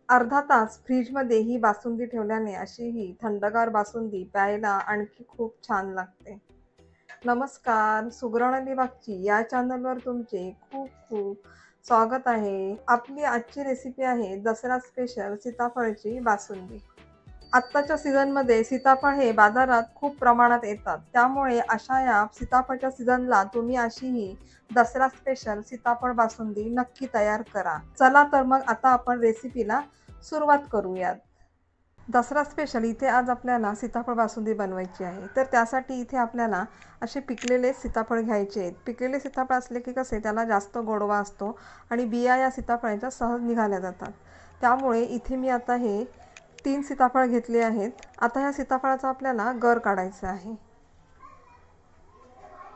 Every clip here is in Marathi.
अर्धा तास फ्रीजमध्ये ही बासुंदी ठेवल्याने अशी ही थंडगार बासुंदी प्यायला आणखी खूप छान लागते. नमस्कार, सुगरण बागची या चॅनलवर तुमचे खूप खूप स्वागत आहे. आपली आजची रेसिपी आहे दसरा स्पेशल सीताफळची बासुंदी. आत्ताच्या सीझनमध्ये सीताफळ हे बाजारात खूप प्रमाणात येतात. त्यामुळे अशा या सीताफळच्या सीझनला तुम्ही अशी ही दसरा स्पेशल सीताफळ बासुंदी नक्की तयार करा. चला तर मग आता आपण रेसिपीला सुरुवात करूयात. दसरा स्पेशल इथे आज आपल्याला सीताफळ बासुंदी बनवायची आहे. तर त्यासाठी इथे आपल्याला असे पिकलेले सीताफळ घ्यायचे आहेत. पिकलेले सीताफळ असले की कसे त्याला जास्त गोडवा असतो आणि बिया या सीताफळाच्या सहज निघाल्या जातात. त्यामुळे इथे मी आता हे 3 सीताफळ घेतले आहेत. आता ह्या सीताफळाचा आपल्याला गर काढायचा आहे.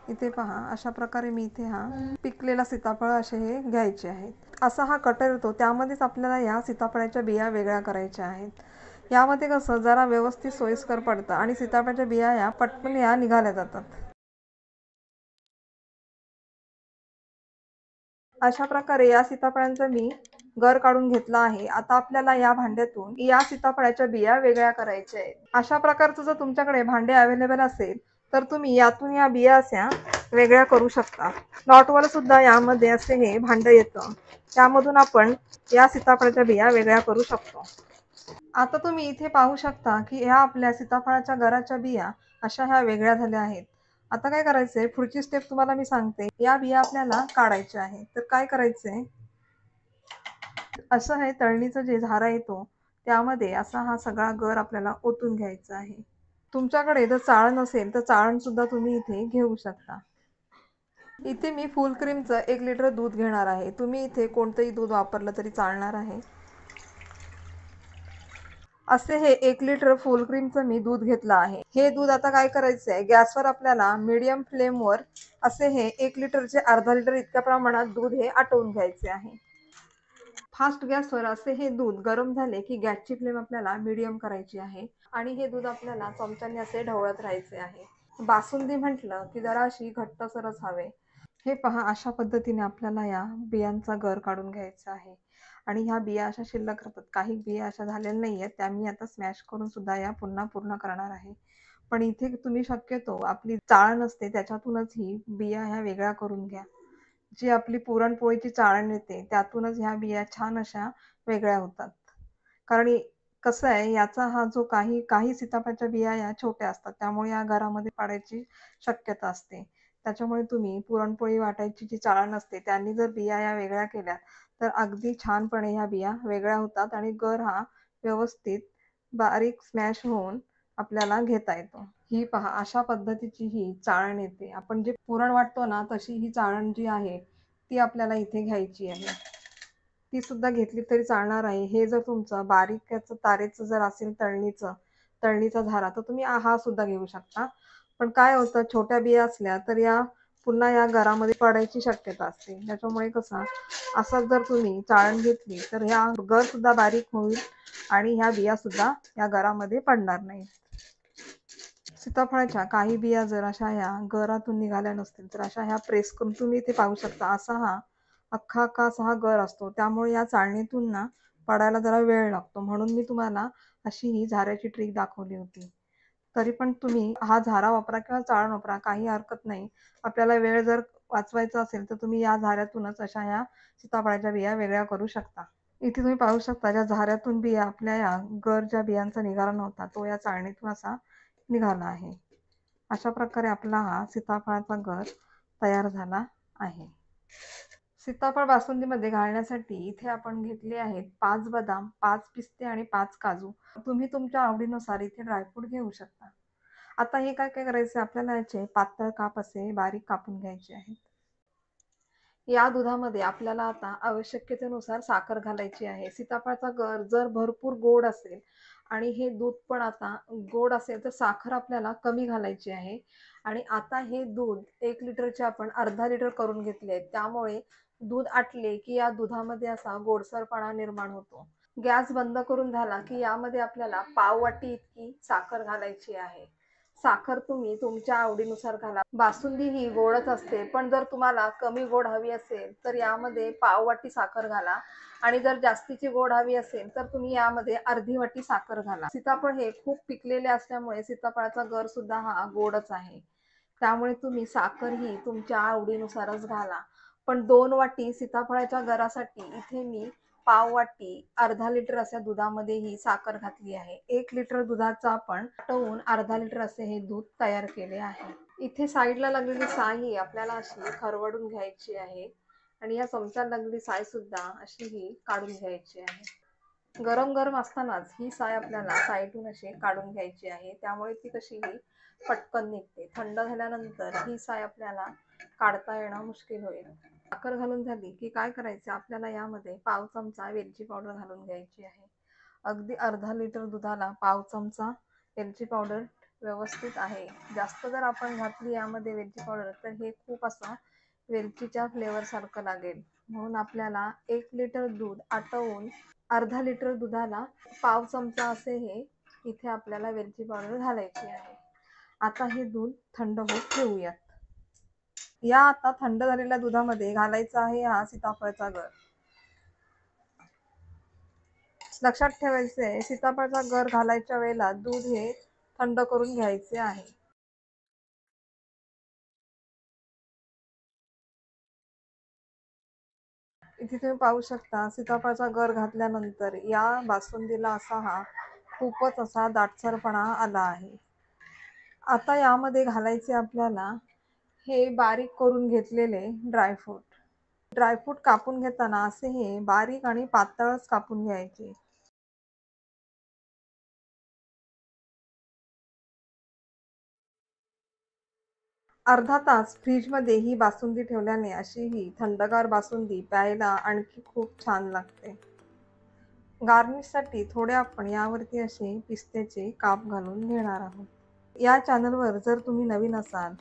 इथे पहा, अशा प्रकारे मी इथे हा पिकलेला सीताफळ असे हे घ्यायचे आहेत. असा हा कटर येतो, त्यामध्येच आपल्याला या सीताफळाच्या बिया वेगळ्या करायच्या आहेत. यामध्ये कसं जरा व्यवस्थित सोयीस्कर पडतं आणि सीताफळाच्या बिया या पटकन या निघाल्या जातात. अशा प्रकारे या सीताफळांचा मी गर काढून घेतला आहे. आता आपल्याला या भांड्यातून या सीताफळाच्या बिया वेगळ्या करायच्या आहेत. अशा प्रकारचं जर तुमच्याकडे भांडे अवेलेबल असेल तर तुम्ही यातून या बिया अशा वेगळ्या करू शकता. नॉटवर सुद्धा यामध्ये असे हे भांडं येतं, त्यामधून आपण या सीताफळाच्या बिया वेगळ्या करू शकतो. आता तुम्ही इथे पाहू शकता की ह्या आपल्या सीताफळाच्या गराच्या बिया अशा ह्या वेगळ्या झाल्या आहेत. आता काय करायचंय, पुढची स्टेप तुम्हाला मी सांगते. या बिया आपल्याला काढायच्या आहेत. तर काय करायचंय, असं हे तळणीचं जे झारा येतो त्यामध्ये असा हा सगळा गर आपल्याला ओतून घ्यायचा आहे. तुमच्याकडे जर चाळण असेल तर चाळण सुद्धा तुम्ही इथे घेऊ शकता. इथे मी फुल क्रीमचं 1 लिटर दूध घेणार आहे. तुम्ही इथे कोणतंही दूध वापरलं तरी चालणार आहे. असे हे 1 लिटर फुल क्रीमचं मी दूध घेतलं आहे. हे दूध आता काय करायचं आहे, गॅसवर आपल्याला मीडियम फ्लेमवर असे हे 1 लिटरचे अर्धा लिटर इतक्या प्रमाणात दूध हे आटवून घ्यायचे आहे. फास्ट गॅसवर असे हे दूध गरम झाले की गॅसची फ्लेम आपल्याला मीडियम करायची आहे आणि हे दूध आपल्याला चमच्याने असे ढवळत राहायचे आहे. बासुंदी म्हटलं की जरा अशी घट्टसरच हवे. हे पहा, अशा पद्धतीने आपल्याला या बियांचा गर काढून घ्यायचा आहे आणि ह्या बिया अशा शिल्लक राहतात. काही बिया अशा झालेल्या नाही आहेत, त्या मी आता स्मॅश करून सुद्धा या पुन्हा पूर्ण करणार आहे. पण इथे तुम्ही शक्यतो आपली चाळण असते त्याच्यातूनच ही बिया ह्या वेगळ्या करून घ्या. जी आपली पुरणपोळीची चाळण येते त्यातूनच ह्या बिया छान अशा वेगळ्या होतात. कारण कसं आहे, याचा हा जो काही काही सीताफळाच्या बिया या छोट्या असतात, त्यामुळे या घरामध्ये पाडायची शक्यता असते. त्याच्यामुळे तुम्ही पुरणपोळी वाटायची जी चाळण असते त्यांनी जर बिया या वेगळ्या केल्या तर अगदी छानपणे ह्या बिया वेगळ्या होतात आणि गर हा व्यवस्थित बारीक स्मॅश होऊन आपल्याला घेता येतो. ही पहा, अशा पद्धतीची ही चाळण येते. आपण जे पुरण वाटतो ना तशी ही चाळण जी आहे ती आपल्याला इथे घ्यायची आहे. ती सुद्धा घेतली तरी चालणार आहे. हे जर तुमचं बारीक याचं तारेचं जर असेल तळणीचा झारा तर तुम्ही हा सुद्धा घेऊ शकता. पण काय होतं, छोट्या बिया असल्या तर या पुन्हा या गरामध्ये पडायची शक्यता असते. त्याच्यामुळे कसं, असंच जर तुम्ही चाळण घेतली तर ह्या गर सुद्धा बारीक होईल आणि ह्या बिया सुद्धा या गरामध्ये पडणार नाही. सीताफळाच्या काही बिया जर अशा ह्या गरातून निघाल्या नसतील तर अशा ह्या प्रेस करून तुम्ही इथे पाहू शकता. असा हा अख्खा अख्खा असा हा गर असतो, त्यामुळे या चाळणीतून ना पडायला जरा वेळ लागतो. म्हणून मी तुम्हाला अशी ही झाऱ्याची ट्रिक दाखवली होती. तरी पण तुम्ही हा झारा वापरा किंवा चाळण वापरा, काही हरकत नाही. आपल्याला वेळ जर वाचवायचा असेल तर तुम्ही या झाऱ्यातूनच अशा ह्या सीताफळाच्या बिया वेगळ्या करू शकता. इथे तुम्ही पाहू शकता, ज्या झाऱ्यातून बिया आपल्या या गर ज्या बियांचा निघाला नव्हता तो या चाळणीतून असा निघाला आहे. अशा प्रकारे आपला हा सीताफळाचा गर तयार झाला आहे. सीताफळ बासुंदीमध्ये घालण्यासाठी इथे आपण घेतले आहेत 5 बदाम, 5 पिस्ते आणि 5 काजू. तुम्ही तुमच्या आवडीनुसार इथे ड्रायफ्रूट घेऊ शकता. आता हे काय काय करायचे, आपल्याला याचे पातळ काप असे बारीक कापून घ्यायचे आहेत. या दुधामध्ये आपल्याला आता आवश्यकतेनुसार साखर घालायची आहे. सीताफळाचा गर जर भरपूर गोड असेल आणि हे दूध पण आता गोड असेल तर साखर आपल्याला कमी घालायची आहे. आणि आता हे दूध 1 लिटरचे आपण अर्धा लिटर करून घेतले आहे, त्यामुळे दूध आटले की या दुधामध्ये असा गोडसरपणा निर्माण होतो. गॅस बंद करून झाला की यामध्ये आपल्याला पाव वाटी इतकी साखर घालायची आहे. साखर तुम्ही तुमच्या आवडीनुसार घाला. बासुंदी ही गोडच असते, पण जर तुम्हाला कमी गोड हवी असेल तर यामध्ये पाव वाटी साखर घाला आणि जर जास्तीची गोड हवी असेल तर तुम्ही यामध्ये अर्धी वाटी साखर घाला. सीताफळ हे खूप पिकलेले असल्यामुळे सीताफळाचा गर सुद्धा हा गोडच आहे. त्यामुळे तुम्ही साखर ही तुमच्या आवडीनुसारच घाला. पण 2 वाटी सीताफळाच्या गरासाठी इथे मी पाव वाटी अर्धा लिटर अशा दुधामध्ये ही साखर घातली आहे. 1 लिटर दुधाचं आपण आटवून अर्धा लिटर असे हे दूध तयार केले आहे. इथे साईडला लागलेली साय ही आपल्याला अशी खरवडून घ्यायची आहे आणि या चमच्याला लागलेली साय सुद्धा अशी ही काढून घ्यायची आहे. गरम गरम असतानाच ही साय आपल्याला साईडून अशी काढून घ्यायची आहे. त्यामुळे ती कशी ही पटकन निघते. थंड झाल्यानंतर ही साय आपल्याला काढता येणं मुश्किल होईल. साखर घालून झाली की काय करायचं, आपल्याला यामध्ये पाव चमचा वेलची पावडर घालून घ्यायची आहे. अगदी अर्धा लिटर दुधाला पाव चमचा वेलची पावडर व्यवस्थित आहे. जास्त जर आपण घातली यामध्ये वेलची पावडर तर हे खूप असं वेलचीच्या फ्लेवर सारखं लागेल. म्हणून आपल्याला 1 लिटर दूध आटवून अर्धा लिटर दुधाला पाव चमचा असे हे इथे आपल्याला वेलची पावडर घालायची आहे. आता हे दूध थंड होत ठेवूयात. या आता थंड झालेल्या दुधामध्ये घालायचा आहे हा सीताफळचा गर. लक्षात ठेवायचे सीताफळचा गर घालायच्या वेळेला दूध हे थंड करून घ्यायचे आहे. इथे तुम्ही पाहू शकता सीताफळाचा गर घातल्यानंतर या बासुंदीला असा हा खूपच असा दाटसरपणा आला आहे. आता यामध्ये घालायचे आपल्याला हे बारीक करून घेतलेले ड्रायफ्रूट. ड्रायफ्रूट कापून घेताना असे हे बारीक आणि पातळच कापून घ्यायचे. अर्धा तास फ्रीजमध्ये ही बासुंदी ठेवल्याने अशी ही थंडगार बासुंदी प्यायला आणखी खूप छान लागते. गार्निशसाठी थोडे आपण यावरती असे पिस्त्याचे काप घालून घेणार आहोत. या चॅनलवर जर तुम्ही नवीन असाल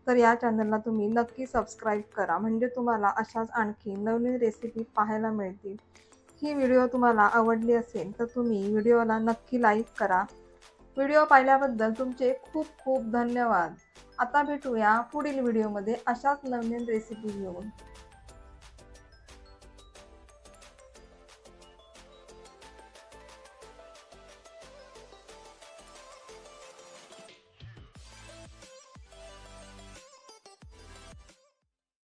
तर या चॅनलला तुम्ही नक्की सबस्क्राईब करा, म्हणजे तुम्हाला अशाच आणखी नवीन रेसिपी पाहायला मिळतील. ही व्हिडिओ तुम्हाला आवडली असेल तर तुम्ही व्हिडिओला नक्की लाईक करा. व्हिडिओ पाहिल्याबद्दल तुमचे खूप खूप धन्यवाद. आता भेटूया पुढील व्हिडिओमध्ये अशाच नवीन रेसिपी घेऊन.